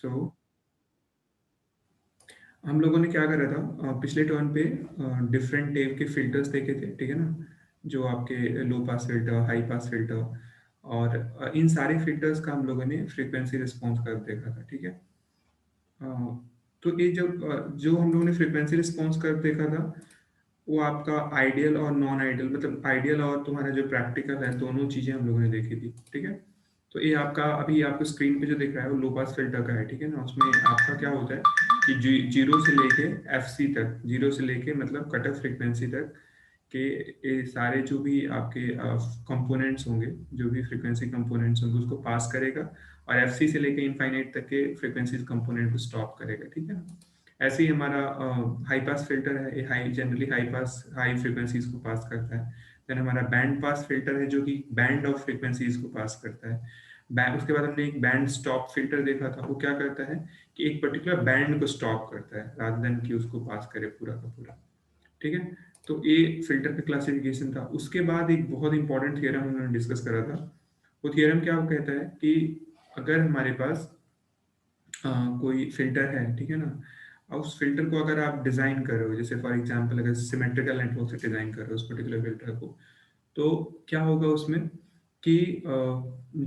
सो हम लोगों ने क्या करा था, पिछले टर्न पे डिफरेंट टाइप के फिल्टर्स देखे थे, ठीक है ना, जो आपके low pass filter, high pass filter, और इन सारे फिल्टर्स का हम लोगों ने फ्रीक्वेंसी रिस्पॉन्स कर देखा था, ठीक है। अ, तो ये जो हम लोगों ने फ्रीक्वेंसी रिस्पॉन्स कर देखा था, वो आपका आइडियल और नॉन आइडियल, मतलब आइडियल और तुम्हारा जो प्रैक्टिकल है, दोनों चीजें हम लोगों ने देखी थी, ठीक है। तो ये आपका अभी आपको स्क्रीन पे जो दिख रहा है वो लो पास फिल्टर का है, ठीक है ना। उसमें आपका क्या होता है कि जीरो से लेके FC तक, जीरो से लेके मतलब कट ऑफ फ्रीक्वेंसी तक के ये सारे जो भी आपके कंपोनेंट्स होंगे, जो भी फ्रीक्वेंसी कंपोनेंट्स होंगे उसको पास करेगा, और FC से लेके इनफाइनाइट तक के फ्रीक्वेंसी कंपोनेंट को स्टॉप करेगा, ठीक है ना। ऐसे ही हमारा हाई पास फिल्टर है, ये high generally high pass high frequencies को पास करता है। देन हमारा बैंड पास फिल्टर है जो कि बैंड ऑफ फ्रीक्वेंसीज को पास करता है। बैंड, उसके बाद हमने एक बैंड स्टॉप फिल्टर देखा था, वो क्या करता है कि एक पर्टिकुलर बैंड को स्टॉप करता है रादर देन कि उसको पास करे पूरा का पूरा, ठीक है। तो ये फिल्टर का क्लासिफिकेशन था। उसके बाद एक बहुत इंपॉर्टेंट थियरम उन्होंने डिस्कस करा था। वो थियरम क्या वो कहता है कि अगर हमारे पास कोई फिल्टर है, ठीक है ना, और उस फिल्टर को अगर आप डिजाइन कर रहे हो, जैसे फॉर एग्जांपल अगर सिमेट्रिकल नेटवर्क से डिजाइन कर रहे हो उस पर्टिकुलर फिल्टर को, तो क्या होगा उसमें कि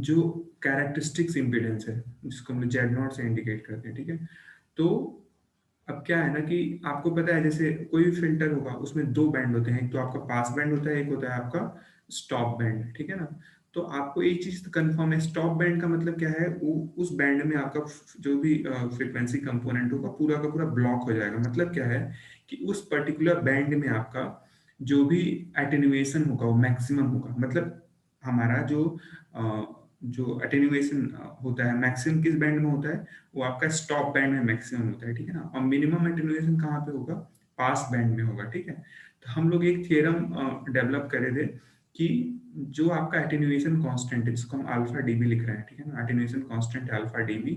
जो कैरेक्टरिस्टिक्स इम्पीडेंस है जिसको हम जेड नॉट से इंडिकेट करते हैं, ठीक है। तो अब क्या है ना कि आपको पता है जैसे कोई भी फिल्टर होगा उसमें दो बैंड होते हैं, एक तो आपका पास बैंड होता है, एक होता है आपका स्टॉप बैंड, ठीक है ना। तो आपको एक चीज कंफर्म है, स्टॉप बैंड का मतलब क्या है, वो उस बैंड में आपका जो भी फ्रीक्वेंसी कंपोनेंट होगा पूरा का पूरा ब्लॉक हो जाएगा। मतलब क्या है कि उस पर्टिकुलर बैंड में आपका जो भी एटेन्युएशन होगा वो मैक्सिमम होगा। मतलब हमारा जो अटेन्युएशन होता है मैक्सिमम किस बैंड में होता है, वो आपका स्टॉप बैंड में मैक्सिमम होता है, ठीक है ना। और मिनिमम एटेन्युएशन कहाँ पे होगा, पास बैंड में होगा, ठीक है। तो हम लोग एक थियरम डेवलप करे थे कि जो आपका एटेन्युएशन कांस्टेंट है जिसको हम अल्फा डीबी लिख रहे हैं, ठीक है ना, एटेन्युएशन कांस्टेंट अल्फा डीबी,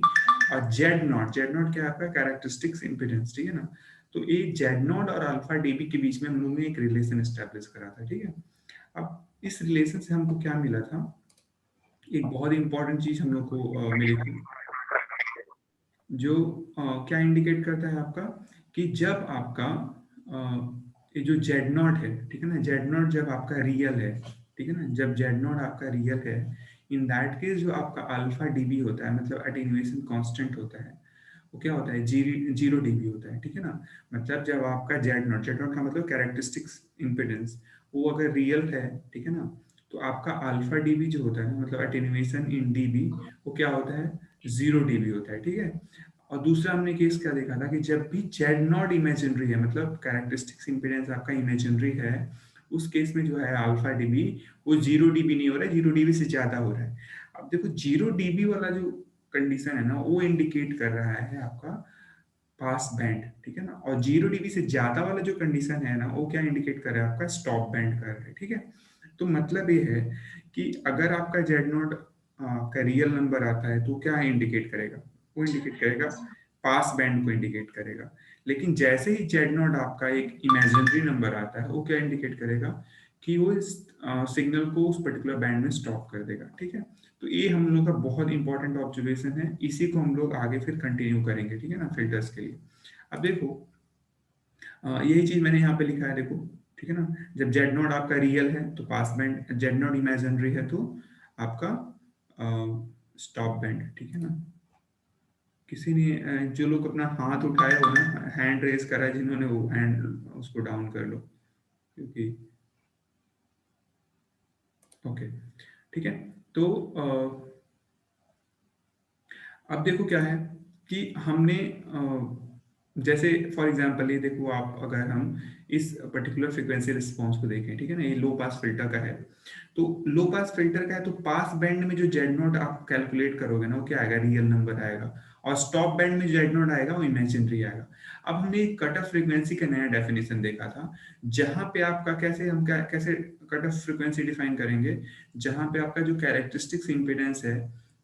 और जेड नॉट क्या है आपका कैरेक्टरिस्टिक्स इंपीडेंस, ठीक है ना। तो ये जेड नॉट और अल्फा डीबी के बीच में हम लोग ने एक रिलेशन एस्टेब्लिश करा था, ठीक है। अब इस रिलेशन से हमको क्या मिला था, एक बहुत इंपॉर्टेंट चीज हम लोग को मिली थी, जो क्या इंडिकेट करता है आपका कि जब आपका ये जो जेड नॉट है, ठीक है ना, जेड नॉट जब आपका रियल है, ठीक है ना, जब जेड नॉट आपका रियल है, इन दैट केस जो आपका अल्फा डीबी होता है, मतलब अटेन्युएशन कांस्टेंट होता है, वो क्या होता है, जीरो डीबी होता है, ठीक है ना। मतलब जब आपका जेड नॉट का मतलब कैरेक्टरिस्टिक्स इम्पिडेंस, वो अगर रियल है, ठीक है ना, तो आपका अल्फा डीबी जो होता है ना, मतलब अटेन्युएशन इन डीबी, वो क्या होता है, जीरो डीबी होता है, ठीक है। और दूसरा हमने केस क्या देखा था कि जब भी जेड नॉट इमेजिनरी है, मतलब कैरेक्टरिस्टिक्स इम्पीडेंस आपका इमेजिनरी है, उस केस में जो है अल्फा डीबी वो जीरो डीबी नहीं हो रहा है, जीरो डीबी से ज्यादा हो रहा है। अब देखो जीरो डीबी वाला जो कंडीशन है ना, वो इंडिकेट कर रहा है आपका पास बैंड, ठीक है ना। और जीरो डीबी से ज्यादा वाला जो कंडीशन है ना, वो क्या इंडिकेट कर रहा है, आपका स्टॉप बैंड कर रहा है, ठीक है। तो मतलब ये है कि अगर आपका जेड नॉट का रियल नंबर आता है तो क्या इंडिकेट करेगा, वो इंडिकेट करेगा पास बैंड को इंडिकेट करेगा। लेकिन जैसे ही जेड नॉट आपका एक इमेजिनरी नंबर आता है, वो क्या इंडिकेट करेगा कि वो इस सिग्नल को उस पर्टिकुलर बैंड में स्टॉप कर देगा, ठीक है। तो ये हम लोग का बहुत इंपॉर्टेंट ऑब्जर्वेशन है, इसी को हम लोग आगे फिर कंटिन्यू करेंगे, ठीक है ना, फिल्टर्स के लिए। अब देखो यही चीज मैंने यहाँ पे लिखा है, देखो, ठीक है ना। जब जेड नॉट आपका रियल है तो pass band, Z not imaginary है तो आपका स्टॉप बैंड, ठीक है ना। किसी ने जो लोग अपना हाथ उठाए हो ना, हैंड रेस करा है जिन्होंने, वो हैंड उसको डाउन कर लो, क्योंकि ओके, ठीक है। तो अब देखो क्या है कि हमने जैसे फॉर एग्जांपल ये देखो, आप अगर हम इस पर्टिकुलर फ्रीक्वेंसी रिस्पॉन्स को देखें, ठीक है ना, ये लो पास फिल्टर का है। तो लो पास फिल्टर का है तो पास बैंड में जो जेड नॉट आप कैलकुलेट करोगे ना, वो क्या आएगा, रियल नंबर आएगा। और स्टॉप बैंड में जेड नॉट आएगा वो इमेजिनरी आएगा। अब हमने कट ऑफ फ्रीक्वेंसी का नया डेफिनेशन देखा था, जहां पे आपका कैसे कट ऑफ फ्रीक्वेंसी डिफाइन करेंगे, जहां पे आपका जो कैरेक्टरिस्टिक्स इम्पिडेंस है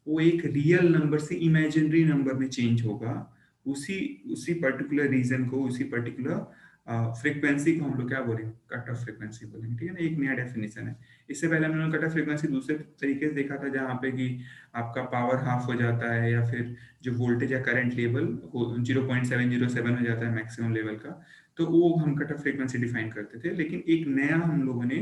वो एक रियल नंबर से इमेजिनरी नंबर में चेंज होगा, उसी उसी पर्टिकुलर रीजन को, उसी पर्टिकुलर फ्रीक्वेंसी को हम लोग क्या बोलेंगे, कट ऑफ फ्रीक्वेंसी बोलेंगे, ठीक है ना, एक नया डेफिनेशन है। इससे पहले हम लोगों ने कट ऑफ फ्रीक्वेंसी दूसरे तरीके से देखा था, जहाँ पे कि आपका पावर हाफ हो जाता है, या फिर जो वोल्टेज या करंट लेवल 0.707 हो जाता है मैक्सिमम लेवल का, तो वो हम कट ऑफ फ्रीक्वेंसी डिफाइन करते थे। लेकिन एक नया हम लोगों ने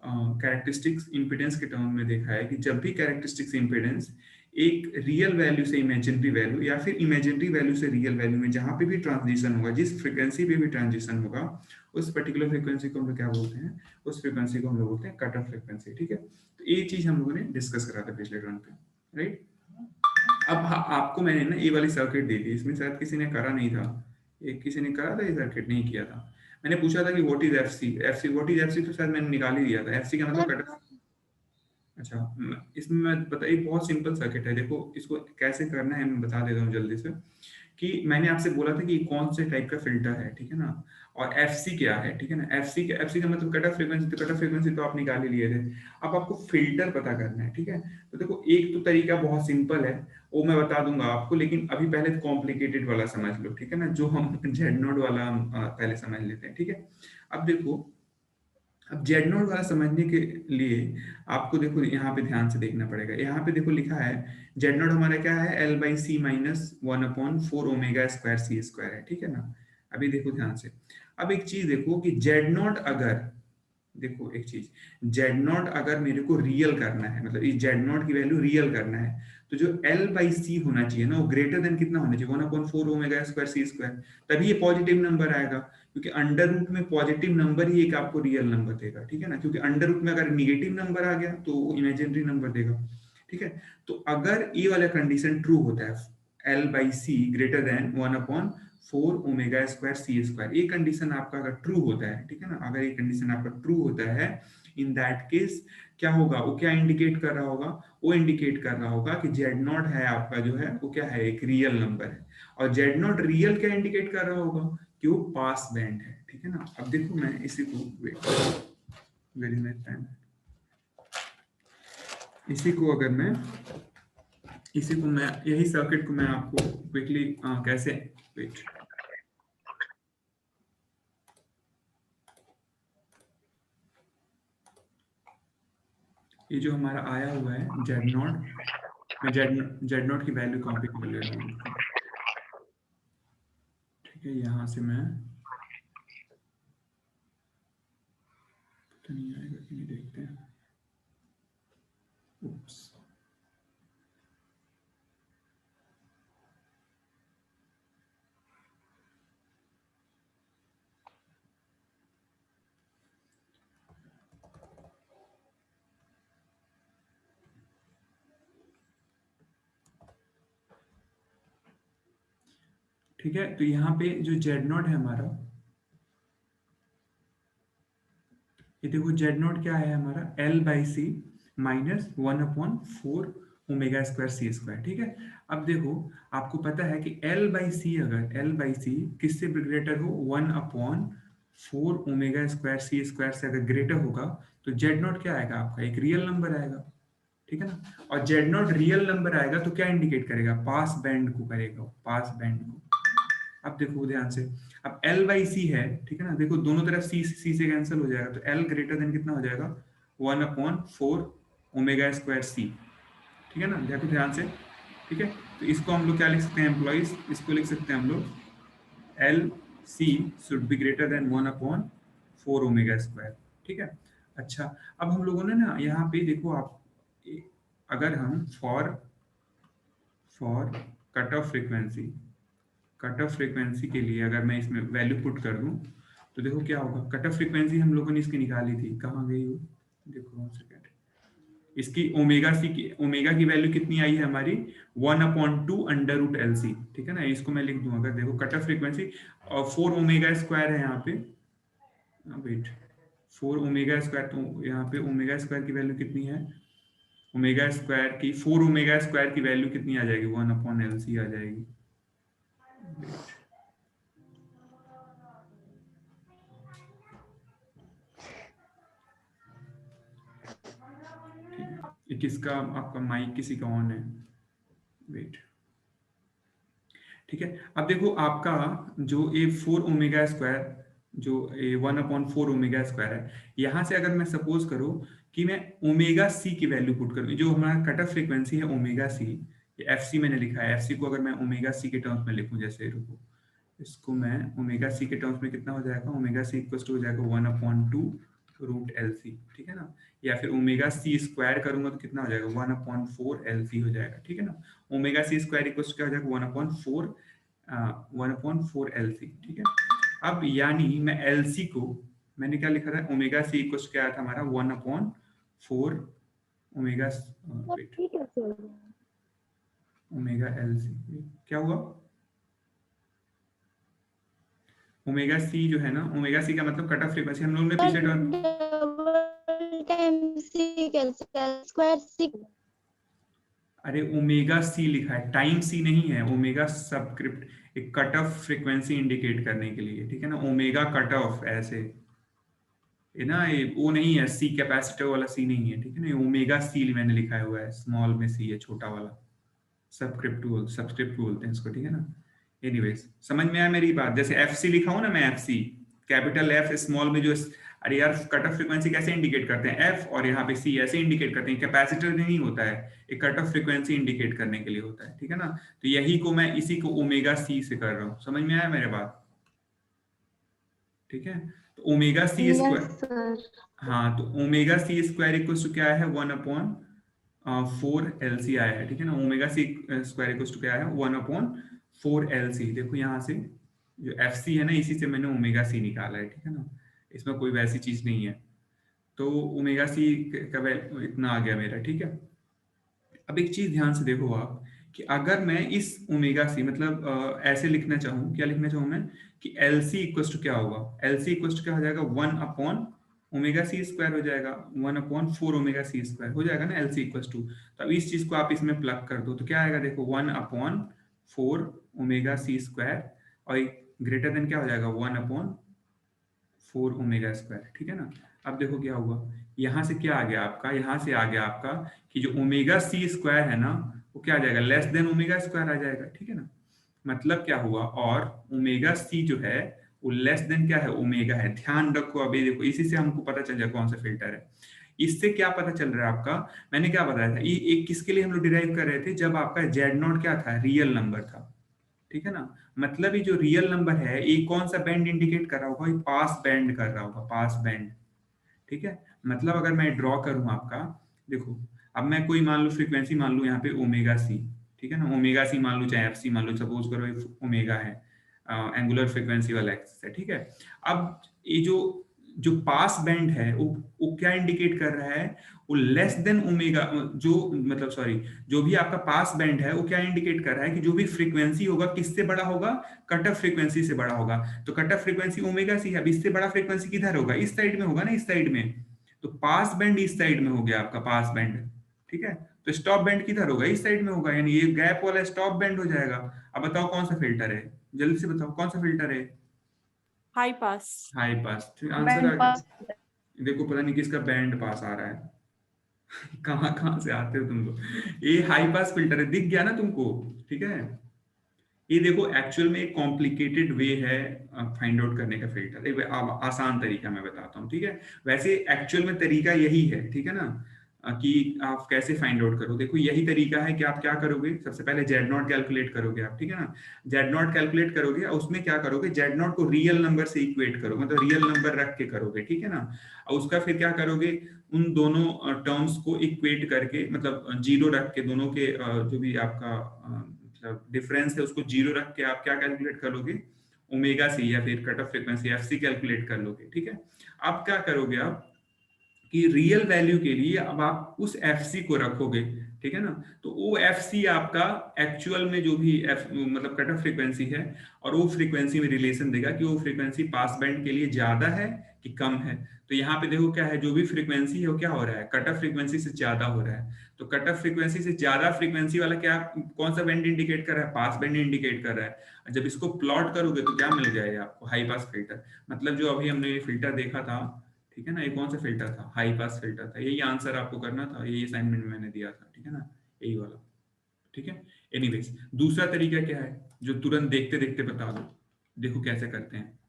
कैरेक्टरिस्टिक्स इम्पिडेंस के टर्म में देखा है कि जब भी कैरेक्टरिस्टिक्स इम्पिडेंस एक रियल वैल्यू से इमेजिनरी वैल्यू, या फिर इमेजिनरी वैल्यू से रियल वैल्यू में जहां पे भी ट्रांजिशन होगा, जिस फ्रीक्वेंसी पे भी ट्रांजिशन होगा, उस पर्टिकुलर फ्रीक्वेंसी को हम लोग क्या बोलते हैं, उस फ्रीक्वेंसी को हम लोग बोलते हैं कट ऑफ फ्रीक्वेंसी, ठीक है। तो ये चीज हम लोगों ने डिस्कस करा था पिछले टर्न पे, राइट। अब आपको मैंने ना ये वाली सर्किट दी थी, इसमें शायद किसी ने करा नहीं था, एक किसी ने करा था, ये सर्किट नहीं किया था। मैंने पूछा था कि what is FC, FC what is FC, तो शायद मैंने निकाल ही दिया था, एफसी का मतलब कट। अच्छा, इसमें मैं बताइए, बहुत सिंपल सर्किट है, देखो इसको कैसे करना है मैं बता देता हूँ जल्दी से। कि मैंने आपसे बोला था कि कौन से टाइप का फिल्टर है, ठीक है ना, और एफसी क्या है, ठीक है ना। एफसी का मतलब कट ऑफ फ्रीक्वेंसी, तो कट ऑफ फ्रीक्वेंसी तो आप निकाल ही लिए थे। अब आपको फिल्टर पता करना है, ठीक है। तो देखो एक तो तरीका बहुत सिंपल है, वो मैं बता दूंगा आपको, लेकिन अभी पहले कॉम्प्लिकेटेड वाला समझ लो, ठीक है ना, जो हम जेड नोड वाला हम पहले समझ लेते हैं, ठीक है। अब देखो, अब जेड नोड वाला समझने के लिए आपको देखो यहाँ पे ध्यान से देखना पड़ेगा। यहाँ पे देखो लिखा है जेड नोड हमारा क्या है, L by C minus 1/4 omega square C square है, ठीक है ना। अभी देखो ध्यान से, अब एक चीज देखो कि जेड नोड अगर, देखो एक चीज, जेड नॉट अगर मेरे को रियल करना है, मतलब इस जेड नॉट की वैल्यू रियल करना है, तो जो एल बाई सी होना चाहिए ना, वो ग्रेटर देन कितना होना चाहिए, 1/4 ओमेगा स्क्वायर सी स्क्वायर, तभी ये पॉजिटिव नंबर आएगा। क्योंकि अंडर रूट में पॉजिटिव नंबर ही एक आपको रियल नंबर देगा, ठीक है ना। क्योंकि अंडर रूट में अगर निगेटिव नंबर आ गया तो वो इमेजिनरी नंबर देगा, ठीक है। तो अगर ये वाला कंडीशन ट्रू होता है, L by C greater than 1/4 omega square C square, ये कंडीशन आपका अगर ट्रू होता है, ठीक है ना, अगर ये कंडीशन आपका ट्रू होता है, इन दैट केस क्या होगा, वो क्या इंडिकेट कर रहा होगा, वो इंडिकेट कर रहा होगा कि जेड नॉट है आपका जो है वो क्या है, एक रियल नंबर है। और जेड नॉट रियल क्या इंडिकेट कर रहा होगा, कि वो पास बैंड है, ठीक है ना। अब देखो मैं इसी को, वेरी नाइस टाइम, इसी को अगर मैं, इसी को मैं, यही सर्किट को मैं आपको क्विकली कैसे, वेट, ये जो हमारा आया हुआ है जेड नॉट, मैं जेड नॉट की वैल्यू कॉपी कर ले रहा हूँ इसको, ठीक है। यहाँ से मैं, पता नहीं आएगा कि नहीं, देखते हैं। Oops. ठीक है, तो यहाँ पे जो जेड नॉट है हमारा, ये देखो जेड नॉट क्या है हमारा, L by C minus 1/4 omega square C square, ठीक है। अब देखो, आपको पता है कि एल बाई सी, अगर एल बाई सी किससे ग्रेटर हो, 1/4 ओमेगा स्क्वायर सी स्क्वायर से अगर ग्रेटर होगा, तो जेड नॉट क्या आएगा आपका, एक रियल नंबर आएगा, ठीक है ना। और जेड नॉट रियल नंबर आएगा तो क्या इंडिकेट करेगा, पास बैंड को करेगा, पास बैंड को। अब देखो ध्यान से, अब एल बाई सी है, ठीक है ना, देखो दोनों तरफ सी से कैंसिल हो जाएगा, तो एल ग्रेटर देन कितना हो जाएगा, 1/4 ओमेगा स्क्वायर सी, ठीक है ना, देखो ध्यान से, ठीक है। तो इसको हम लोग क्या लिख सकते हैं एम्प्लॉइज, इसको लिख सकते हैं हम लोग, L C should be greater than 1/4 omega square, ठीक है। अच्छा, अब हम लोगों ने ना यहाँ पे देखो आप, अगर हम for cut off frequency, cut off frequency के लिए अगर मैं इसमें वैल्यू पुट कर दूं, तो देखो क्या होगा, कट ऑफ फ्रीक्वेंसी हम लोगों ने इसकी निकाली थी, कहाँ गई वो, देखो सेकेंड, इसकी ओमेगा की वैल्यू कितनी आई है हमारी, 1/2 √LC, ठीक है ना। इसको मैं लिख दूं, अगर देखो कट ऑफ फ्रीक्वेंसी और 4 ओमेगा स्क्वायर है यहाँ पे, वेट, 4 ओमेगा स्क्वायर, तो यहाँ पे ओमेगा स्क्वायर की वैल्यू कितनी है, ओमेगा स्क्वायर की 4 ओमेगा स्क्वायर की वैल्यू कितनी आ जाएगी, 1/LC आ जाएगी। ये किसका, आपका माइक किसी का ऑन है, वेट, ठीक है। अब देखो आपका जो ये 4 ओमेगा स्क्वायर जो 1/4 ओमेगा स्क्वायर है, यहाँ से अगर मैं सपोज करूँ कि मैं ओमेगा सी की वैल्यू पुट करूँ, जो हमारा कट ऑफ फ्रीक्वेंसी है ओमेगा सी, एफ सी मैंने लिखा है, एफ सी को अगर मैं ओमेगा सी के टर्म्स में लिखूँ, जैसे रुको, इसको मैं ओमेगा सी के टर्म्स में कितना हो जाएगा, ओमेगा सी इक्वल टू हो जाएगा 1/2 √LC, ठीक है ना, या फिर ओमेगा सी स्क्वायर करूंगा तो कितना हो जाएगा 1/4 LC हो जाएगा, ठीक है ना। ओमेगा सी स्क्वायर इक्वल क्या हो जाएगा 1/4 LC, ठीक है। अब यानी मैं LC को मैंने क्या लिखा था, ओमेगा सी इक्वल क्या आया था हमारा 1/4 ओमेगा, सब वेट, ठीक है सर। ओमेगा LC क्या हुआ, ओमेगा सी जो है ना, ओमेगा सी का मतलब कट ऑफ फ्रीक्वेंसी, हम लोगों ने पिछले टर्म, डबल टाइम सी कैंसिल स्क्वायर सी। अरे ओमेगा सी लिखा है, टाइम सी नहीं है, ओमेगा सबस्क्रिप्ट एक कट ऑफ फ्रीक्वेंसी इंडिकेट करने के लिए, ठीक है ना, ओमेगा कट ऑफ ऐसे, ये ना, ये वो नहीं है, सी कैपेसिटर वाला सी नहीं है, ठीक है ना, ये ओमेगा सी मैंने लिखा हुआ है, स्मॉल में सी है, छोटा वाला, सबस्क्रिप्ट बोलते हैं इसको, ठीक है ना। एनीवेज, समझ में आया मेरी बात, जैसे एफ सी लिखा हूं ना मैं, F C capital F small में जो, अरे यार कट ऑफ फ्रीक्वेंसी कैसे इंडिकेट करते हैं, एफ और यहाँ पे सी ऐसे इंडिकेट करते हैं, कैपेसिटर नहीं होता है, एक कट ऑफ फ्रीक्वेंसी इंडिकेट करने के लिए होता है, ठीक है ना। तो यही को मैं इसी को ओमेगा सी से कर रहा हूँ, समझ में आया मेरे बात, ठीक है। तो omega C yes square, sir. हाँ, तो omega C square equal to क्या है 1/4 LC आया है, ठीक है ना, omega C square equal to क्या है 1/4 LC, देखो यहाँ से जो एफ सी है ना, इसी से मैंने ओमेगा सी निकाला है, ठीक है ना, इसमें कोई वैसी चीज नहीं है, तो ओमेगा सी का वैल्यू इतना आ गया मेरा, ठीक है। अब एक चीज ध्यान से देखो आप, कि अगर मैं इस ओमेगा सी मतलब ऐसे लिखना चाहूँ, क्या लिखना चाहूँ मैं, कि एल सी इक्वल टू क्या होगा, एल सी इक्वल टू क्या हो जाएगा 1/ओमेगा सी स्क्वायर हो जाएगा, 1/4 ओमेगा सी स्क्वायर हो जाएगा ना, एल सी इक्वल टू। तो अब इस चीज को आप इसमें प्लग कर दो तो क्या आएगा, देखो 1/4 ओमेगा सी स्क्वायर, और ग्रेटर देन क्या हो जाएगा 1/4 ओमेगा स्क्वायर, ठीक है ना। अब देखो क्या हुआ, यहां से क्या आ गया आपका, यहां से आ गया आपका कि जो ओमेगा सी स्क्वायर है ना, वो क्या आ जाएगा, लेस देन ओमेगा स्क्वायर आ जाएगा, ठीक है ना। मतलब क्या हुआ, और ओमेगा सी जो है वो लेस देन क्या है, ओमेगा है, ध्यान रखो, अभी देखो इसी से हमको पता चल जाए कौन सा फिल्टर है। इससे क्या पता चल रहा है आपका, मैंने क्या बताया था, ये एक किसके लिए हम लोग डिराइव कर रहे थे, जब आपका जेड नॉट क्या था, रियल नंबर था, ठीक है ना। मतलब ये जो रियल नंबर है, ये कौन सा बैंड इंडिकेट कर रहा होगा, ये पास बैंड कर रहा होगा, पास बैंड, ठीक है। मतलब अगर मैं ड्रॉ करूं आपका, देखो, अब मैं कोई मान लो फ्रीक्वेंसी मान लूं यहाँ पे ओमेगा सी, ठीक है ना, ओमेगा सी मान लो चाहे एफ सी मान लो, सपोज करो ओमेगा है, एंगुलर फ्रीक्वेंसी वाला एक्सिस है, ठीक है। अब ये जो जो पास बैंड है वो क्या इंडिकेट कर रहा है, वो लेस देन ओमेगा, जो मतलब सॉरी, जो भी आपका पास बैंड है वो क्या इंडिकेट कर रहा है कि जो भी फ्रीक्वेंसी होगा किससे बड़ा होगा, कट ऑफ फ्रीक्वेंसी से बड़ा होगा। तो cut off frequency omega C है, अब इससे बड़ा फ्रीक्वेंसी किधर होगा, इस साइड में होगा ना, इस साइड में। तो पास बैंड इस साइड में हो गया आपका पास बैंड, ठीक है। तो स्टॉप बैंड किधर होगा, इस साइड में होगा, यानी ये गैप वाला स्टॉप बैंड हो जाएगा। अब बताओ कौन सा फिल्टर है, जल्दी से बताओ कौन सा फिल्टर है, हाई पास। हाई पास, ठीक आंसर आ बैंड गया। पास। देखो पता नहीं किसका बैंड पास आ रहा है कहाँ कहाँ से आते हो तुम लोग, ये हाई पास फिल्टर है, दिख गया ना तुमको, ठीक है। ये देखो एक्चुअल में एक कॉम्प्लिकेटेड वे है फाइंड आउट करने का फिल्टर, एक आसान तरीका मैं बताता हूँ, ठीक है। वैसे एक्चुअल में तरीका यही है, ठीक है ना, कि आप कैसे फाइंड आउट करो, देखो यही तरीका है कि आप क्या करोगे, सबसे पहले जेड नॉट कैलकुलेट करोगे आप, ठीक है ना। जेड नॉट कैलकुलेट करोगे और उसमें क्या करोगे, जेड नॉट को रियल नंबर से इक्वेट करो, मतलब रियल नंबर रख के करोगे, ठीक है ना। और उसका फिर क्या करोगे, उन दोनों टर्म्स को इक्वेट करके, मतलब जीरो रख के, दोनों के जो भी आपका मतलब डिफरेंस है उसको जीरो रख के आप क्या कैलकुलेट कर लोगे, ओमेगा सी या फिर cut off frequency F C calculate कर लोगे, ठीक है। अब क्या करोगे आप, कि रियल वैल्यू के लिए अब आप उस एफ सी को रखोगे, ठीक है ना। तो वो एफ सी आपका एक्चुअल में जो भी एफ मतलब कट ऑफ फ्रीक्वेंसी है, और वो फ्रीक्वेंसी में रिलेशन देगा कि वो फ्रीक्वेंसी पास बैंड के लिए ज्यादा है कि कम है। तो यहाँ पे देखो क्या है, जो भी फ्रीक्वेंसी है वो क्या हो रहा है, कट ऑफ फ्रीक्वेंसी से ज्यादा हो रहा है। तो कट ऑफ फ्रीक्वेंसी से ज्यादा फ्रीक्वेंसी वाला क्या, कौन सा बैंड इंडिकेट कर रहा है, पास बैंड इंडिकेट कर रहा है। जब इसको प्लॉट करोगे तो क्या मिल जाएगा आपको, हाई पास फिल्टर, मतलब जो अभी हमने ये फिल्टर देखा था, ठीक है ना, ये कौन सा फिल्टर था, हाई पास फिल्टर था, यही आंसर आपको करना था, यही असाइनमेंट में मैंने दिया था, ठीक है ना, यही वाला, ठीक है। एनीवेज, दूसरा तरीका क्या है, जो तुरंत देखते देखते बता दो, देखो कैसे करते हैं।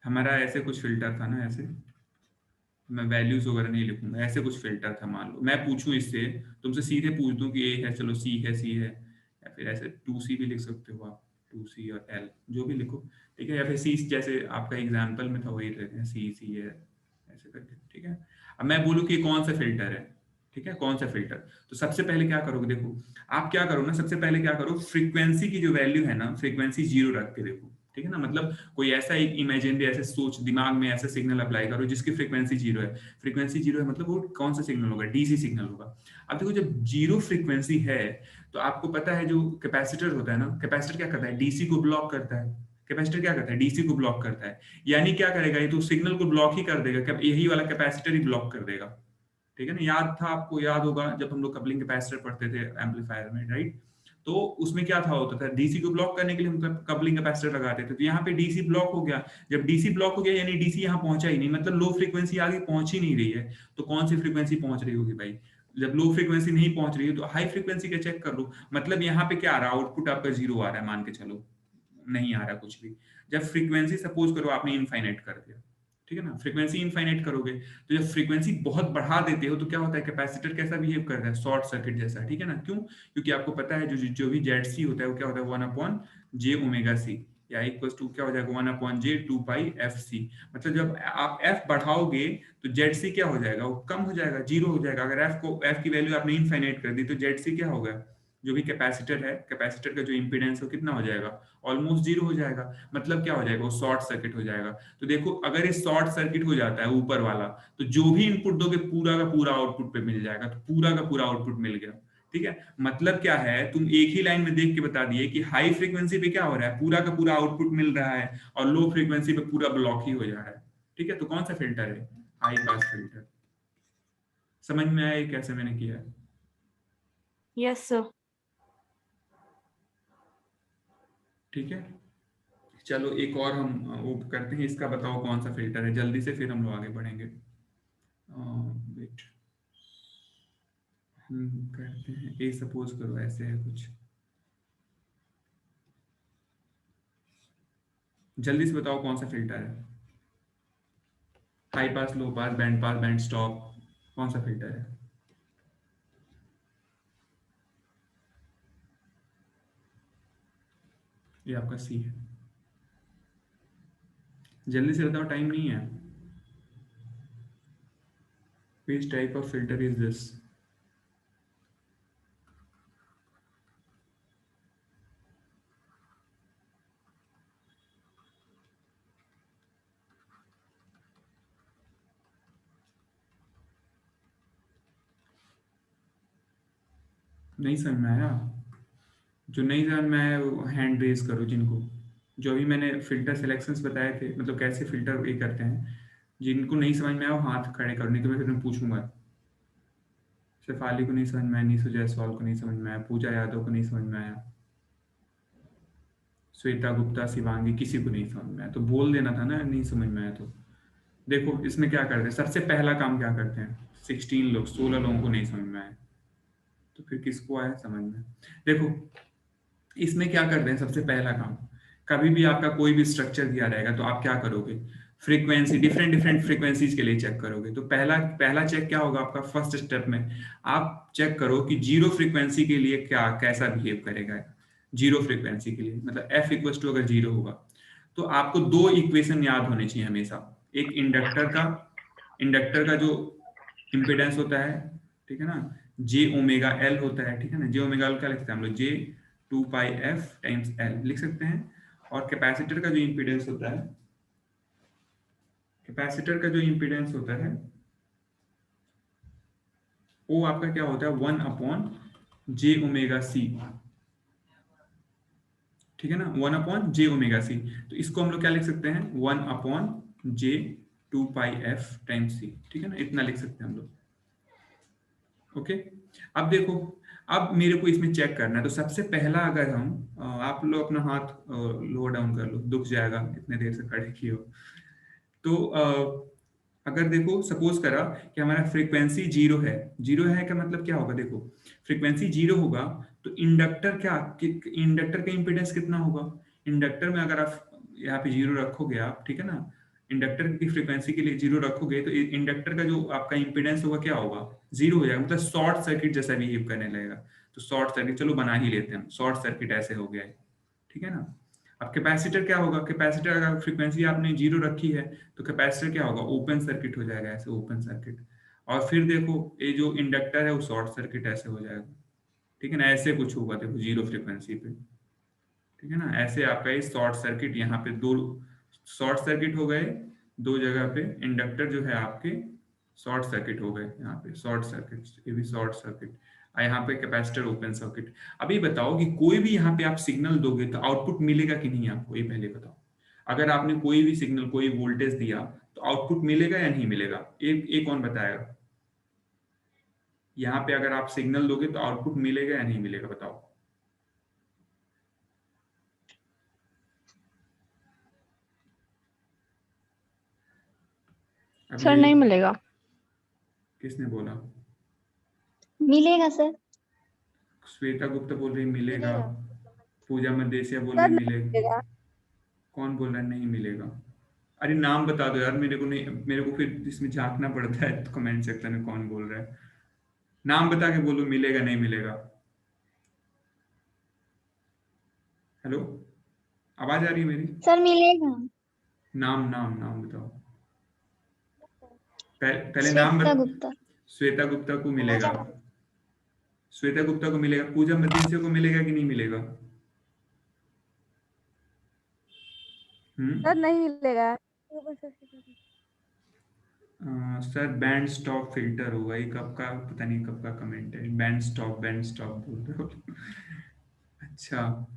हमारा ऐसे कुछ फिल्टर था ना, ऐसे मैं वैल्यूज वगैरह नहीं लिखूंगा, ऐसे कुछ फिल्टर था। मान लो मैं पूछूं इससे, तुमसे सीधे पूछ दूं कि ए है, चलो सी है, सी है, या फिर ऐसे 2C भी लिख सकते हो आप, 2C और L जो भी लिखो, ठीक है, या फिर सी जैसे आपका एग्जाम्पल में था वही रहते हैं, सी सी है ऐसे करके, ठीक है। अब मैं बोलूँ कि कौन सा फिल्टर है, ठीक है, कौन सा फिल्टर, तो सबसे पहले क्या करोगे, देखो आप क्या करो ना, सबसे पहले क्या करो, फ्रीक्वेंसी की जो वैल्यू है ना, फ्रीक्वेंसी 0 रख के देखो, ठीक है ना। मतलब कोई ऐसा एक इमेजिनरी ऐसे सोच दिमाग में, ऐसा सिग्नल अप्लाई करो जिसकी फ्रीक्वेंसी 0 है। फ्रीक्वेंसी 0 है मतलब वो कौन सा सिग्नल होगा, डीसी सिग्नल होगा। अब देखो जब 0 फ्रीक्वेंसी है तो आपको पता है जो कैपेसिटर होता है ना, कैपेसिटर क्या करता है, डीसी को ब्लॉक करता है। कैपेसिटर क्या करता है, डीसी को ब्लॉक करता है, यानी क्या करेगा, ये तो सिग्नल को ब्लॉक ही कर देगा, यही वाला कैपेसिटर ही ब्लॉक कर देगा, ठीक है ना। याद था आपको, याद होगा जब हम लोग कपलिंग कैपेसिटर पढ़ते थे एम्पलीफायर में, राइट। तो उसमें क्या था, होता था डीसी को ब्लॉक करने के लिए हम कपलिंग कैपेसिटर लगाते थे, तो यहाँ पे डीसी ब्लॉक हो गया। जब डीसी ब्लॉक हो गया यानी डीसी यहाँ पहुंचा ही नहीं, मतलब लो फ्रीक्वेंसी आगे पहुंच ही नहीं रही है। तो कौन सी फ्रीक्वेंसी पहुंच रही होगी भाई, जब लो फ्रीक्वेंसी नहीं पहुंच रही है तो हाई फ्रीक्वेंसी का चेक कर लो। मतलब यहाँ पे क्या आ रहा है, आउटपुट आपका 0 आ रहा है, मान के चलो नहीं आ रहा कुछ भी। जब फ्रीक्वेंसी सपोज करो आपने इनफाइनाइट कर दिया, ठीक है ना, फ्रीक्वेंसी इनफाइनाइट करोगे, तो जब फ्रीक्वेंसी बहुत बढ़ा देते हो तो क्या होता है, कैपेसिटर कैसा बिहेव करता है, शॉर्ट सर्किट जैसा, ठीक है ना। क्यों, क्योंकि आपको पता है जो भी जेड सी होता है वो क्या होता है, 1/j ω c, या इक्वल टू क्या हो जाएगा, 1/j2πfc। मतलब जब आप f बढ़ाओगे तो जेड सी क्या हो जाएगा, वो कम हो जाएगा, 0 हो जाएगा। अगर f की वैल्यू आपने इनफाइनाइट कर दी तो जेड सी क्या होगा, जो भी कैपेसिटर है, कैपेसिटर का जो इंपीडेंस है कितना हो जाएगा, ऑलमोस्ट 0 हो जाएगा। मतलब क्या हो जाएगा, वो शॉर्ट सर्किट हो जाएगा। तो देखो अगर ये शॉर्ट सर्किट हो जाता है ऊपर वाला, तो जो भी इनपुट दोगे पूरा का पूरा आउटपुट पे मिल जाएगा, तो पूरा का पूरा आउटपुट मिल गया, ठीक है। मतलब क्या है, तुम एक ही लाइन में देख के बता दिए कि हाई फ्रीक्वेंसी पे क्या हो रहा है, पूरा का पूरा आउटपुट मिल रहा है, और लो फ्रीक्वेंसी पे पूरा ब्लॉक ही हो जा रहा है, ठीक है। तो कौन सा फिल्टर है, हाई पास फिल्टर। समझ में आया कैसे मैंने किया है? Yes, sir. ठीक है, चलो एक और हम वो करते हैं, इसका बताओ कौन सा फिल्टर है जल्दी से, फिर हम लोग आगे बढ़ेंगे। वेट, हम करते हैं, ए सपोज करो ऐसे है कुछ, जल्दी से बताओ कौन सा फिल्टर है, हाई पास, लो पास, बैंड स्टॉप, कौन सा फिल्टर है? ये आपका सी है, जल्दी से बताओ, टाइम नहीं है। Which type of filter is this? नहीं समझ में आया? जो नहीं समझ में आया वो हैंड रेज करो, जिनको, जो अभी मैंने फिल्टर सिलेक्शंस बताए थे, मतलब कैसे फिल्टर ये करते हैं, जिनको नहीं समझ में आया वो हाथ खड़े करो, नहीं तो मैं फिर मैं पूछूंगा। शेफाली को नहीं समझ में आया, नीसू जायसवाल को नहीं समझ में आया, पूजा यादव को नहीं समझ में आया, श्वेता गुप्ता, शिवांगी, किसी को नहीं समझ में आया तो बोल देना था ना, नहीं समझ में आया तो। देखो इसमें क्या करते हैं, सबसे पहला काम क्या करते हैं, 16 लोगों को नहीं समझ में आया, तो फिर किसको आया समझ में। देखो इसमें क्या करते हैं, सबसे पहला काम, कभी भी आपका कोई भी स्ट्रक्चर दिया रहेगा तो आप क्या करोगे, फ्रीक्वेंसी, डिफरेंट डिफरेंट फ्रीक्वेंसीज के लिए चेक करोगे। तो पहला पहला चेक क्या होगा आपका, फर्स्ट स्टेप में आप चेक करो कि 0 फ्रीक्वेंसी के लिए क्या कैसा बिहेव करेगा। 0 फ्रीक्वेंसी के लिए मतलब f इक्वल टू अगर 0 होगा, तो आपको दो इक्वेशन याद होने चाहिए हमेशा। एक इंडक्टर का जो इम्पिडेंस होता है, ठीक है ना, जे ओमेगा एल होता है, ठीक है ना। जे ओमेगा एल क्या लिखते हैं हम लोग, जे 2πf टाइम्स एल लिख सकते हैं। और कैपेसिटर का जो इम्पिडेंस होता है, कैपेसिटर का जो इम्पिडेंस होता है वो आपका क्या होता है, 1/j⍵c, ठीक है ना, 1/j⍵c। तो इसको हम लोग क्या लिख सकते हैं, 1/j2πf टाइम्स c, ठीक है ना, इतना लिख सकते हैं हम लोग। ओके, अब देखो, अब मेरे को इसमें चेक करना है, तो सबसे पहला अगर हम आप लोग अपना हाथ लो डाउन कर लो, दुख जाएगा इतने देर से खड़े किए हो। तो अगर देखो सपोज करा कि हमारा फ्रीक्वेंसी 0 है, 0 है का मतलब क्या होगा, देखो फ्रीक्वेंसी 0 होगा तो इंडक्टर क्या, इंडक्टर का इंपीडेंस कितना होगा, इंडक्टर में अगर आप यहाँ पे 0 रखोगे आप, ठीक है ना, इंडक्टर की फ्रीक्वेंसी के लिए 0 रखोगे तो इंडक्टर का जो आपका इंपीडेंस होगा क्या होगा, 0 हो जाएगा, मतलब शॉर्ट सर्किट जैसा बिहेव करने लगेगा। तो शॉर्ट सर्किट चलो बना ही लेते हैं, शॉर्ट सर्किट ऐसे हो गया है, ठीक है ना। अब कैपेसिटर क्या होगा, कैपेसिटर अगर फ्रीक्वेंसी आपने 0 रखी है तो कैपेसिटर क्या होगा, ओपन सर्किट हो जाएगा, ऐसे ओपन सर्किट। और फिर देखो ये जो इंडक्टर है वो शॉर्ट सर्किट ऐसे हो जाएगा, ठीक है ना, ऐसे कुछ होगा देखो 0 फ्रीक्वेंसी पे, ठीक है ना। ऐसे आपका ये शॉर्ट सर्किट, यहाँ पे दो शॉर्ट सर्किट हो गए, दो जगह पे इंडक्टर जो है आपके शॉर्ट सर्किट हो गए, यहाँ पे शॉर्ट सर्किट, ये भी शॉर्ट सर्किट, और यहाँ पे कैपेसिटर ओपन सर्किट। अभी बताओ कि कोई भी यहाँ पे आप सिग्नल दोगे तो आउटपुट मिलेगा कि नहीं आपको, ये पहले बताओ। अगर आपने कोई भी सिग्नल, कोई वोल्टेज दिया तो आउटपुट मिलेगा या नहीं मिलेगा, एक कौन बताएगा। यहाँ पे अगर आप सिग्नल दोगे तो आउटपुट मिलेगा या नहीं मिलेगा, बताओ। अब सर ये नहीं मिलेगा। किसने बोला, मिलेगा सर, श्वेता गुप्ता बोल रही मिलेगा, मिलेगा पूजा मदेसिया बोल सर रही नहीं मिलेगा, मिलेगा। कौन बोल रहा है नहीं मिलेगा। अरे नाम बता दो यार, मेरे को नहीं, मेरे को फिर इसमें झांकना पड़ता है तो कमेंट सेक्शन में कौन बोल रहा है। नाम बता के बोलो, मिलेगा नहीं मिलेगा। हेलो, आवाज आ रही है मेरी। सर, मिलेगा। नाम नाम नाम बताओ, पहले नाम श्वेता बता। गुप्ता। श्वेता गुप्ता को मिलेगा, पूजा। श्वेता गुप्ता को मिलेगा, पूजा मदेसिया को मिलेगा कि नहीं मिलेगा। सर नहीं मिलेगा। सर बैंड स्टॉप फिल्टर होगा, ये कब का पता नहीं, कब का कमेंट है, बैंड स्टॉप बोल रहे हो। अच्छा,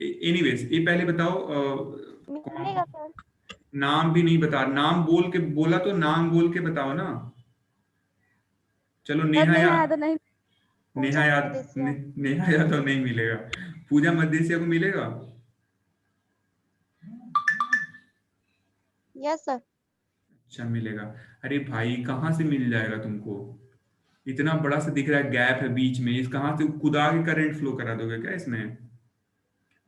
एनीवेज ये पहले बताओ कौन। मिलेगा सर। नाम भी नहीं बता, नाम बोल के बोला तो नाम बोल के बताओ ना। चलो सर नेहा नहीं या आया तो नहीं। नेहा पूजा याद मदेसिया। नेहा यादव नहीं मिलेगा, पूजा मदेसिया को मिलेगा। Yes sir. अच्छा मिलेगा। अरे भाई कहाँ से मिल जाएगा तुमको, इतना बड़ा सा दिख रहा है, गैप है बीच में, इस कहाँ से खुदा के करंट फ्लो करा दोगे क्या इसमें।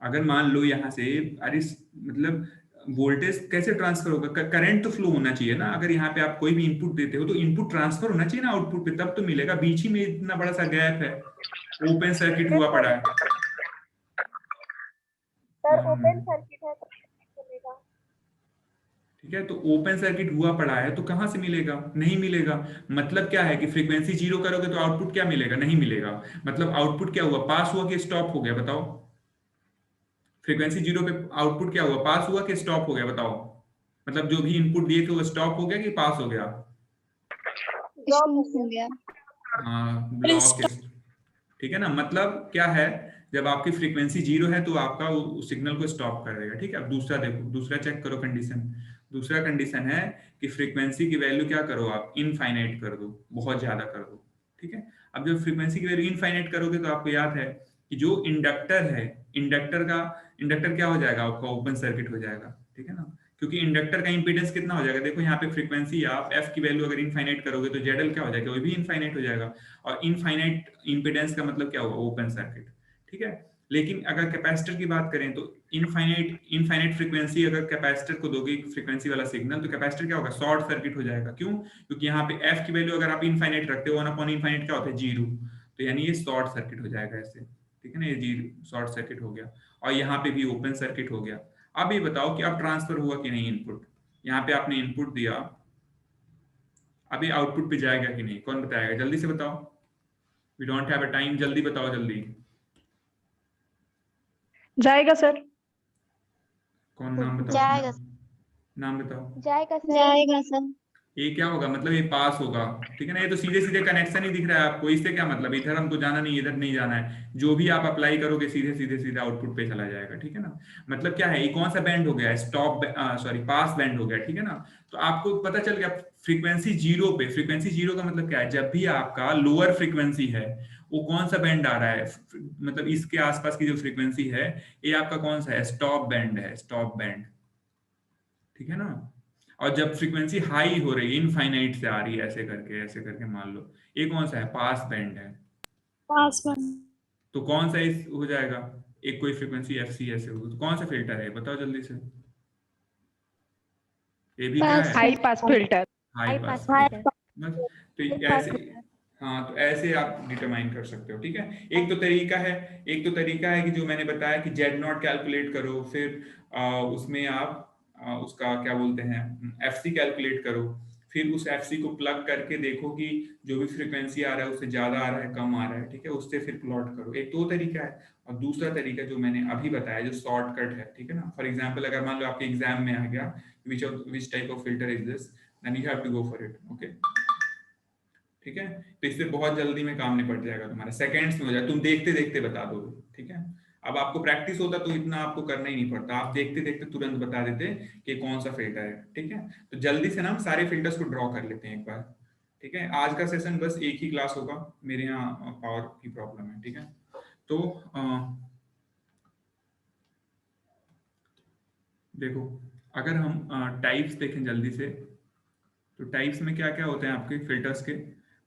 अगर मान लो यहाँ से, अरे मतलब वोल्टेज कैसे ट्रांसफर होगा, करंट तो फ्लो होना चाहिए ना। अगर यहाँ पे आप कोई भी इनपुट देते हो तो इनपुट ट्रांसफर होना चाहिए ना आउटपुट पे, तब तो मिलेगा। बीच ही में इतना बड़ा सा गैप है, ओपन सर्किट हुआ पड़ा है। सर ओपन सर्किट है तो मिलेगा। ठीक है, तो ओपन सर्किट हुआ पड़ा है तो कहां से मिलेगा, नहीं मिलेगा। मतलब क्या है कि फ्रीक्वेंसी 0 करोगे तो आउटपुट क्या मिलेगा, नहीं मिलेगा। मतलब आउटपुट क्या हुआ, पास हुआ कि स्टॉप हो गया, बताओ। फ्रीक्वेंसी 0 पे आउटपुट क्या हुआ, पास हुआ कि स्टॉप हो गया, बताओ। मतलब जो भी इनपुट दिए थे वो स्टॉप हो गया कि पास हो गया। स्टॉप हो गया। हाँ, ब्लॉक। ठीक है ना, मतलब क्या है, जब आपकी फ्रीक्वेंसी 0 है तो आपका सिग्नल को स्टॉप कर देगा। ठीक है, अब दूसरा देखो, दूसरा चेक करो कंडीशन। दूसरा कंडीशन है कि फ्रीक्वेंसी की वैल्यू क्या करो आप, इनफाइनाइट कर दो, बहुत ज्यादा कर दो। ठीक है, अब जब फ्रीक्वेंसी की वैल्यू इनफाइनाइट करोगे तो आपको याद है कि जो इंडक्टर है, इंडक्टर क्या हो जाएगा आपका, ओपन सर्किट हो जाएगा। ठीक है ना, क्योंकि इंडक्टर का इंपीडेंस कितना हो जाएगा, देखो यहाँ पे फ्रीक्वेंसी आप एफ की वैल्यू अगर इनफाइनाइट करोगे तो जेडएल क्या हो जाएगा, वो भी इनफाइनाइट हो जाएगा। और इनफाइनाइट इंपीडेंस का मतलब क्या होगा, ओपन सर्किट। ठीक है, लेकिन अगर कैपेसिटर की बात करें तो इनफाइनाइट फ्रीक्वेंसी अगर कैपेसिटर को दोगे फ्रीक्वेंसी वाला सिग्नल, तो कैपेसिटर क्या होगा, शॉर्ट सर्किट हो जाएगा। क्यों, क्योंकि यहाँ पे एफ की वैल्यू अगर आप इनफाइनाइट रखते हो, 1 अपॉन इनफाइनाइट क्या होता है, 0। तो यानी ये शॉर्ट सर्किट हो जाएगा ऐसे। ठीक है ना, ये 0 शॉर्ट सर्किट हो गया, और यहाँ पे भी ओपन सर्किट हो गया। अब ये बताओ कि अब ट्रांसफर हुआ कि नहीं इनपुट, यहाँ पे आपने इनपुट दिया, अभी आउटपुट पे जाएगा कि नहीं, कौन बताएगा, जल्दी से बताओ। We don't have a time, जल्दी बताओ जल्दी। जाएगा सर। कौन, नाम बताओ अपना, जाएगा। नाम बताओ। जाएगा सर। जाएगा सर। ये क्या होगा, मतलब ये पास होगा। ठीक है ना, ये तो सीधे सीधे कनेक्शन ही दिख रहा है आपको, इससे क्या मतलब, इधर हमको जाना नहीं, इधर नहीं जाना है, जो भी आप अप्लाई करोगे सीधे सीधे सीधे आउटपुट पे चला जाएगा। ठीक है ना, मतलब क्या है, ये कौन सा बैंड हो गया, स्टॉप सॉरी पास बैंड हो गया। ठीक है ना, तो आपको पता चल गया फ्रीक्वेंसी 0 पे, फ्रीक्वेंसी 0 का मतलब क्या है, जब भी आपका लोअर फ्रीक्वेंसी है वो कौन सा बैंड आ रहा है, मतलब इसके आसपास की जो फ्रीक्वेंसी है ये आपका कौन सा है, स्टॉप बैंड है, स्टॉप बैंड। ठीक है ना, और जब फ्रीक्वेंसी हाई हो रही है, इनफाइनाइट से आ रही है, ऐसे करके मान लो, ये कौन सा है, पास बैंड है। पास में। तो कौन सा इस हो जाएगा, एक कोई फ्रीक्वेंसी एफ सी ऐसे हो, तो कौन सा फिल्टर है बताओ जल्दी से। ये भी क्या है? High pass filter. हाई पास high फिल्टर। तो ऐसे, हाँ, तो ऐसे आप डिटरमाइन कर सकते हो, ठीक है। एक तो तरीका है कि जो मैंने बताया कि Z0 कैलकुलेट करो, फिर उसमें आप उसका क्या बोलते हैं FC कैलकुलेट करो, फिर उस FC को प्लग करके देखो कि जो भी फ्रीक्वेंसी आ रहा है उससे ज्यादा आ रहा है, कम आ रहा है, ठीक है, उससे फिर प्लॉट करो। एक तो तरीका है, और दूसरा तरीका जो मैंने अभी बताया जो शॉर्टकट है, ठीक है ना। फॉर एग्जाम्पल अगर मान लो आपके एग्जाम में आ गया which type of filter is this, then you have to go for it, okay, ठीक है। तो इससे बहुत जल्दी में काम निपट जाएगा तुम्हारा, सेकंड्स में हो जाए, तुम देखते देखते बता दोगे, ठीक है। अब आपको प्रैक्टिस होता तो इतना आपको करना ही नहीं पड़ता, आप देखते देखते तुरंत बता देते कि कौन सा फिल्टर है, ठीक है। तो जल्दी से ना हम सारे फिल्टर्स को ड्रॉ कर लेते हैं एक बार, ठीक है। आज का सेशन बस एक ही क्लास होगा, मेरे यहाँ पावर की प्रॉब्लम है, ठीक है। तो देखो, अगर हम टाइप्स देखें जल्दी से, तो टाइप्स में क्या क्या होते हैं आपके फिल्टर्स के।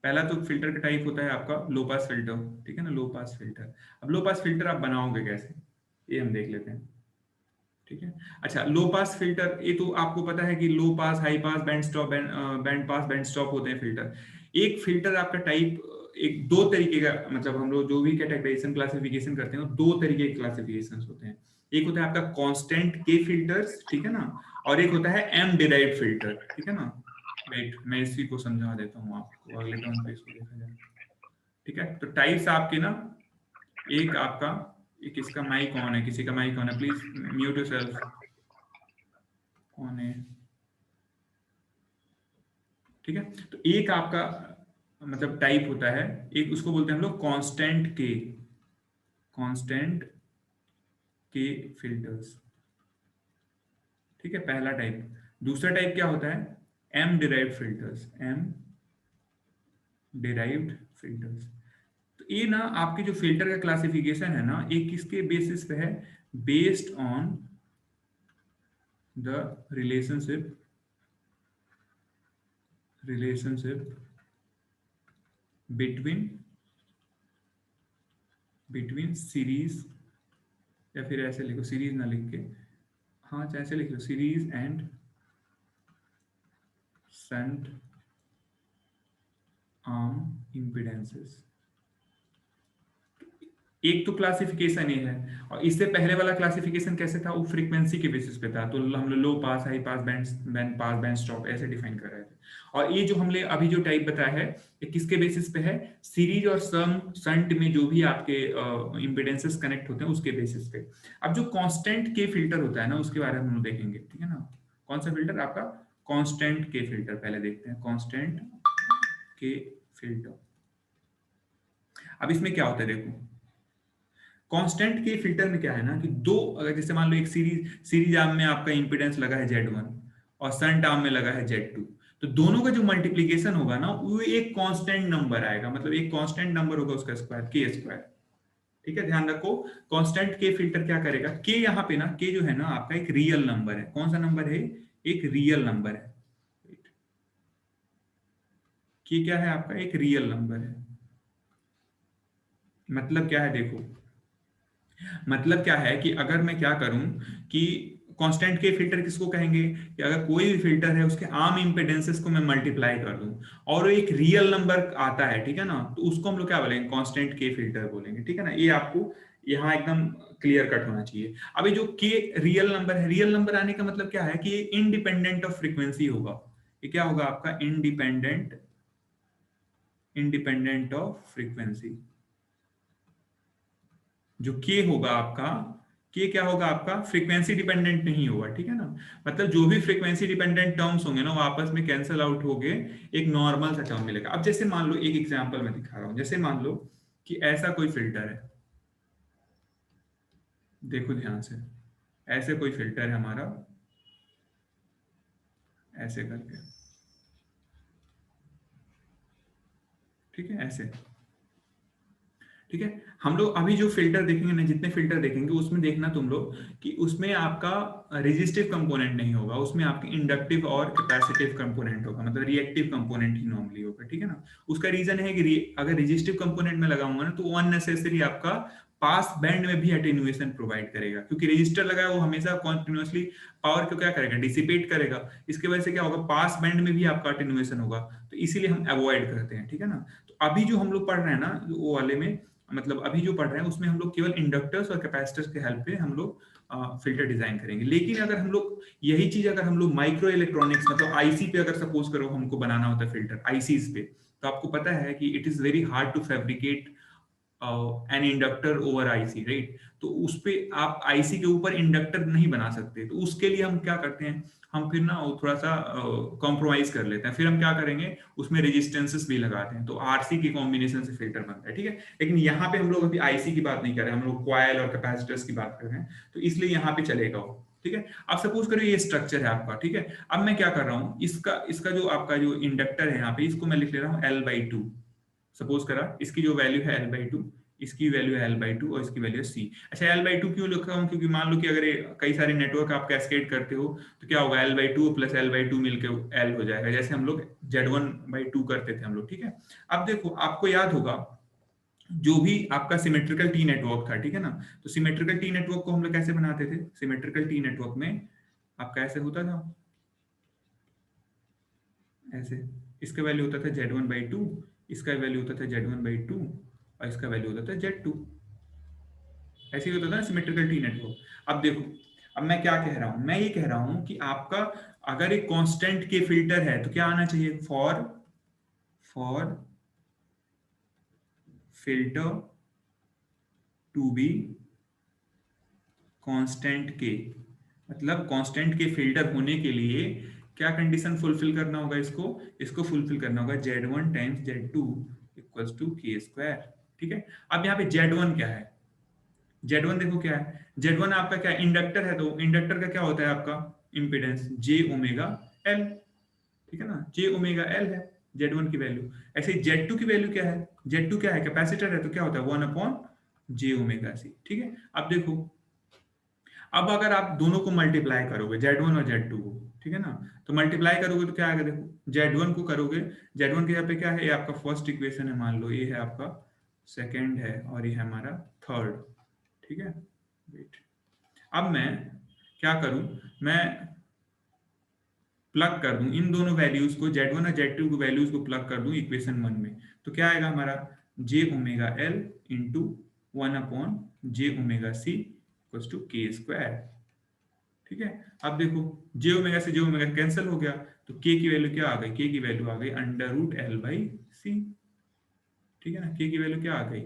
पहला तो फिल्टर का टाइप होता है आपका लो पास फिल्टर, ठीक है ना, लो पास फिल्टर। अब लो पास फिल्टर आप बनाओगे कैसे, ये हम देख लेते हैं, ठीक है। अच्छा, लो पास फिल्टर, ये तो आपको पता है कि low pass, high pass, band stop, band pass, band stop होते हैं फिल्टर। एक फिल्टर आपका टाइप, एक दो तरीके का, मतलब हम लोग जो भी कैटेगराइजेशन क्लासिफिकेशन करते हैं दो तरीके के क्लासिफिकेशन होते हैं। एक होता है आपका कांस्टेंट के फिल्टर्स, ठीक है ना, और एक होता है एम डिराइव्ड फिल्टर, ठीक है ना। वेट, मैं इसी को समझा देता हूँ आपको, अगले टर्म पे इसको देखा जाए, ठीक है। तो टाइप्स आपके ना, एक आपका, एक इसका माइक ऑन है, किसी का माइक ऑन है, प्लीज म्यूट योरसेल्फ, ऑन है, ठीक है। तो एक आपका मतलब टाइप होता है, एक उसको बोलते हैं हम लोग कांस्टेंट के फिल्टर्स, ठीक है, पहला टाइप। दूसरा टाइप क्या होता है, M derived filters, M derived filters. तो ये ना आपके जो फिल्टर का क्लासिफिकेशन है ना, एक किसके बेसिस पे है, based on the relationship between series, या फिर ऐसे लिखो, सीरीज ना लिख के, हाँ ऐसे लिख लो, series and shunt arm impedances. एक तो क्लासिफिकेशन ये है, और इससे पहले वाला क्लासिफिकेशन कैसे था, वो फ्रीक्वेंसी के बेसिस पे था, तो हम लोग low pass, high pass, band pass, band stop ऐसे डिफाइन कर रहे थे। और ये जो हमने अभी जो टाइप बताया है, ये किसके बेसिस पे है, सीरीज और शंट में जो भी आपके इम्पीडेंसेस कनेक्ट होते हैं उसके बेसिस पे। अब जो कांस्टेंट के फिल्टर होता है ना, उसके बारे में हम लोग देखेंगे, ठीक है ना। कौन सा फिल्टर आपका, कांस्टेंट के फिल्टर, पहले देखते हैं कांस्टेंट के फिल्टर। अब इसमें क्या होता है देखो, कांस्टेंट के फिल्टर में क्या है ना कि दो, अगर जैसे मान लो एक सीरीज आर्म में आपका इंपीडेंस लगा है Z1 और शंट आर्म में लगा है Z2, तो दोनों का जो मल्टीप्लीकेशन होगा ना, वो एक कांस्टेंट नंबर आएगा, मतलब एक कांस्टेंट नंबर होगा उसका स्क्वायर, के स्क्वायर, ठीक है। ध्यान रखो, कांस्टेंट के फिल्टर क्या करेगा, के यहाँ पे ना, के जो है ना आपका एक रियल नंबर है। कौन सा नंबर है, एक रियल नंबर है। के क्या है आपका, एक रियल नंबर है। मतलब क्या है देखो, मतलब क्या है कि अगर मैं क्या करूं कि कांस्टेंट के फिल्टर किसको कहेंगे, कि अगर कोई भी फिल्टर है उसके आर्म इंपेडेंसेस को मैं मल्टीप्लाई कर दूं और वो एक रियल नंबर आता है, ठीक है ना, तो उसको हम लोग क्या बोलेंगे, कांस्टेंट के फिल्टर बोलेंगे, ठीक है ना। ये आपको यहाँ एकदम क्लियर कट होना चाहिए। अभी जो के रियल नंबर है, रियल नंबर आने का मतलब क्या है कि ये इंडिपेंडेंट ऑफ फ्रीक्वेंसी होगा। ये क्या होगा आपका, इंडिपेंडेंट ऑफ फ्रीक्वेंसी। जो के होगा आपका, के क्या होगा आपका, फ्रीक्वेंसी डिपेंडेंट नहीं होगा, ठीक है ना। मतलब जो भी फ्रीक्वेंसी डिपेंडेंट टर्म्स होंगे ना, वो आपस में कैंसिल आउट हो गए, एक नॉर्मल सा टर्म मिलेगा। अब जैसे मान लो, एक एग्जांपल मैं दिखा रहा हूं, जैसे मान लो कि ऐसा कोई फिल्टर है, देखो ध्यान से, ऐसे कोई फिल्टर है हमारा, ऐसे करके, ठीक है, ऐसे, ठीक है। हम लोग अभी जो फिल्टर देखेंगे ना, जितने फिल्टर देखेंगे उसमें देखना तुम लोग कि उसमें आपका रेजिस्टिव कंपोनेंट नहीं होगा, उसमें आपके इंडक्टिव और कैपेसिटिव कंपोनेंट होगा, मतलब रिएक्टिव कंपोनेंट ही नॉर्मली होगा, ठीक है ना। उसका रीजन है कि अगर रेजिस्टिव कंपोनेंट में लगाऊंगा ना, तो अननेसेसरी आपका पास बैंड में भी एटेन्युएशन प्रोवाइड करेगा, क्योंकि रजिस्टर लगा है वो हमेशा कॉन्टिन्यूसली पावर को क्या करेगा, डिसिपेट करेगा। इसके वजह से क्या होगा, पास बैंड में भी आपका एटेन्युएशन होगा, तो इसीलिए हम अवॉइड करते हैं, ठीक है ना। तो अभी जो हम लोग पढ़ रहे हैं ना वो वाले में, मतलब अभी जो पढ़ रहे हैं उसमें हम लोग केवल इंडक्टर्स और कैपेसिटर्स के हेल्प पे हम लोग फिल्टर डिजाइन करेंगे। लेकिन अगर हम लोग यही चीज अगर हम लोग माइक्रो इलेक्ट्रॉनिक्स मतलब आईसी पे अगर सपोज करो हमको बनाना होता है फिल्टर आईसीज पे, तो आपको पता है कि it is very hard to fabricate an inductor over IC, right. तो उस पे आप आईसी के ऊपर इंडक्टर नहीं बना सकते, तो उसके लिए हम क्या करते हैं, हम फिर ना थोड़ा सा कॉम्प्रोमाइज कर लेते हैं। फिर हम क्या करेंगे, उसमें रेजिस्टेंसेस भी लगाते हैं, तो आरसी की कॉम्बिनेशन से फिल्टर बनता है, ठीक है। लेकिन यहाँ पे हम लोग अभी आईसी की बात नहीं कर रहे हैं, हम लोग कॉइल और कैपेसिटर्स की बात कर रहे हैं, तो इसलिए यहाँ पे चलेगा वो, ठीक है। अब सपोज करो ये स्ट्रक्चर है आपका, ठीक है। अब मैं क्या कर रहा हूँ, इसका इसका जो आपका जो इंडक्टर है यहाँ पे, इसको मैं लिख ले रहा हूँ L/2। सपोज करा इसकी जो वैल्यू है L/2, इसकी वैल्यू है L/2 और इसकी वैल्यू है C। अच्छा L/2 क्यों लिख रहा हूँ, क्योंकि मान लो कि अगर कई सारे नेटवर्क आप कैस्केड करते हो तो क्या होगा, L/2 प्लस L/2 मिलकर L हो जाएगा, जैसे हम लोग Z1/2 करते थे हम लोग, ठीक है। अब देखो आपको याद होगा जो भी आपका सिमेट्रिकल टी नेटवर्क था, ठीक है ना, तो सिमेट्रिकल टी नेटवर्क को हम लोग कैसे बनाते थे, सिमेट्रिकल टी नेटवर्क में आपका ऐसे होता था, ऐसे इसका वैल्यू होता था Z1/2, इसका वैल्यू होता था Z1/2 और इसका वैल्यू होता था Z2, ऐसे ही होता था सिमेट्रिकल टी नेटवर्क। अब देखो, अब मैं क्या कह रहा हूं, मैं ये कह रहा हूं कि आपका अगर एक कांस्टेंट के फिल्टर है तो क्या आना चाहिए, for filter to be constant के, मतलब कांस्टेंट के फिल्टर होने के लिए क्या कंडीशन फुलफिल करना होगा, इसको फुलफिल करना होगा Z1 times Z2 equals to k², ठीक है। अब यहाँ पे Z1 क्या है, Z1 देखो क्या है, Z1 आपका क्या इंडक्टर है, तो इंडक्टर का क्या होता है आपका इम्पीडेंस j⍵L, ठीक है ना, j⍵L है Z1 की वैल्यू। ऐसे Z2 की वैल्यू क्या है, Z2 क्या है, कैपेसिटर है, तो क्या होता है 1/j⍵c, ठीक है। अब देखो, अब अगर आप दोनों को मल्टीप्लाई करोगे Z1 और Z2 को, ठीक है ना, तो मल्टीप्लाई करोगे तो क्या आएगा, देखो Z1 को करोगे, Z1 के यहाँ पे क्या है, ये आपका फर्स्ट इक्वेशन है, मान लो ये है आपका सेकंड है और ये है हमारा थर्ड, ठीक है। वेट, अब मैं क्या करूं, मैं प्लग कर दूं इन दोनों वैल्यूज को, Z1 और Z2 को वैल्यूज को प्लग कर दूं इक्वेशन 1 में, तो क्या आएगा हमारा j⍵L into 1/j⍵c equals to k², ठीक है। अब देखो j⍵ से j⍵ कैंसिल हो गया, तो k की वैल्यू क्या आ गई, k की वैल्यू आ गई √L/c, ठीक है ना, k की वैल्यू क्या आ गई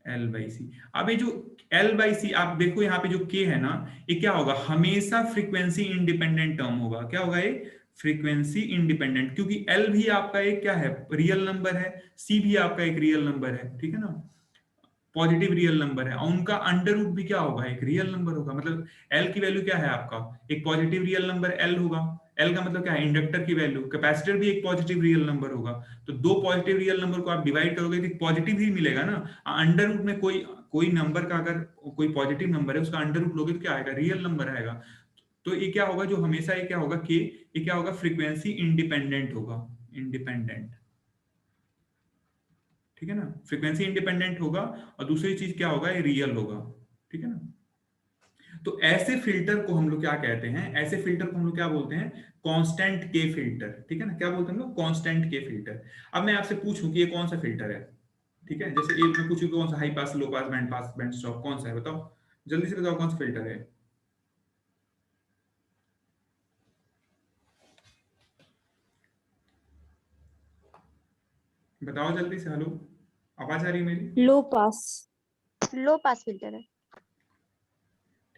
L/c। अब ये जो L/c आप देखो यहाँ पे जो k है ना, ये क्या होगा, हमेशा फ्रीक्वेंसी इंडिपेंडेंट टर्म होगा, क्या होगा ये फ्रीक्वेंसी इंडिपेंडेंट, क्योंकि L भी आपका एक क्या है, रियल नंबर है, C भी आपका एक रियल नंबर है, ठीक है ना, पॉजिटिव रियल नंबर है, और उनका अंडर रूट भी क्या होगा, एक रियल नंबर होगा। मतलब L की वैल्यू क्या है आपका, एक पॉजिटिव रियल नंबर L होगा। L का मतलब क्या है, इंडक्टर की वैल्यू, कैपेसिटर भी एक पॉजिटिव रियल नंबर होगा, तो दो पॉजिटिव रियल नंबर को आप डिवाइड करोगे तो पॉजिटिव ही मिलेगा ना। अंडर रूट में कोई कोई नंबर का अगर कोई पॉजिटिव नंबर है उसका अंडर रूट लोगे तो क्या आएगा, रियल नंबर आएगा। तो ये क्या होगा, जो हमेशा ये क्या होगा कि ये क्या होगा, फ्रीक्वेंसी इंडिपेंडेंट होगा, इंडिपेंडेंट, ठीक है ना, फ्रीक्वेंसी इंडिपेंडेंट होगा। और दूसरी चीज क्या होगा, ये रियल होगा, ठीक है ना। तो ऐसे फिल्टर को हम लोग क्या कहते हैं, ऐसे फिल्टर को हम लोग क्या बोलते हैं, कांस्टेंट के फिल्टर, ठीक है ना, क्या बोलते हैं हम लोग, कांस्टेंट के फिल्टर। अब मैं आपसे पूछूं कि ये कौन सा फिल्टर है, ठीक है, जैसे एक मैं पूछूं कि कौन सा हाई पास, लो पास, बैंड स्टॉप कौन सा है, बताओ जल्दी से बताओ कौन सा फिल्टर है। बताओ जल्दी से, हेलो आवाज आ रही है मेरी, लो पास फिल्टर है।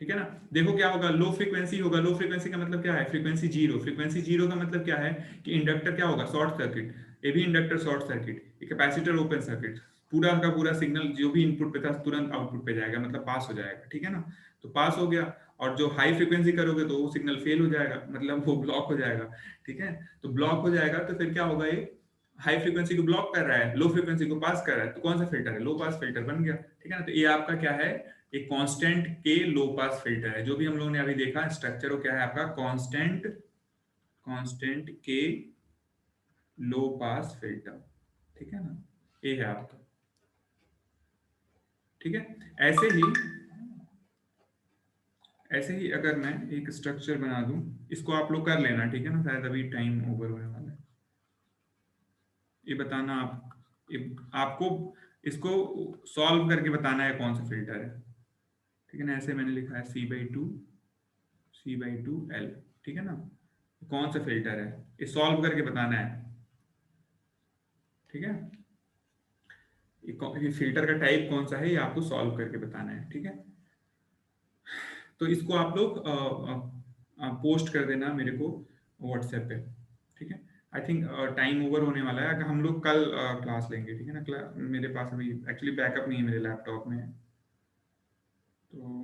ठीक है ना। देखो क्या होगा, लो फ्रीक्वेंसी होगा, लो फ्रीक्वेंसी का मतलब क्या है, फ्रीक्वेंसी जीरो, फ्रीक्वेंसी जीरो का मतलब क्या है कि इंडक्टर क्या होगा, शॉर्ट सर्किट, ये भी इंडक्टर शॉर्ट सर्किट, ये कैपेसिटर ओपन सर्किट, पूरा का पूरा सिग्नल जो भी इनपुट पे था तुरंत आउटपुट पे जाएगा, मतलब पास हो जाएगा, ठीक है ना। तो पास हो गया, और जो हाई फ्रीक्वेंसी करोगे तो वो सिग्नल फेल हो जाएगा, मतलब वो ब्लॉक हो जाएगा, ठीक है। तो ब्लॉक हो जाएगा तो फिर क्या होगा, ये हाई फ्रीक्वेंसी को ब्लॉक कर रहा है, लो फ्रीक्वेंसी को पास कर रहा है, तो कौन सा फिल्टर है, लो पास फिल्टर बन गया, ठीक है ना। तो ये आपका क्या है, एक कांस्टेंट के लो पास फिल्टर है। जो भी हम लोगों ने अभी देखा स्ट्रक्चर, वो क्या है आपका, कांस्टेंट कांस्टेंट के लो पास फिल्टर, ठीक है ना, ये है आपका। ठीक है। ऐसे ही अगर मैं एक स्ट्रक्चर बना दूं, इसको आप लोग कर लेना, ठीक है ना, शायद अभी टाइम ओवर होने वाला है। ये बताना आपको इसको सॉल्व करके बताना है कौन सा फिल्टर है, ठीक है ना। ऐसे मैंने लिखा है C/2 L, ठीक है ना। कौन सा फिल्टर है, ये सॉल्व करके बताना है, ठीक है। ये फिल्टर का टाइप कौन सा है, ये आपको सॉल्व करके बताना है, ठीक है। तो इसको आप लोग पोस्ट कर देना मेरे को व्हाट्सएप पे, ठीक है। आई थिंक टाइम ओवर होने वाला है, अगर हम लोग कल क्लास लेंगे, ठीक है ना। मेरे पास अभी एक्चुअली बैकअप नहीं है मेरे लैपटॉप में, तो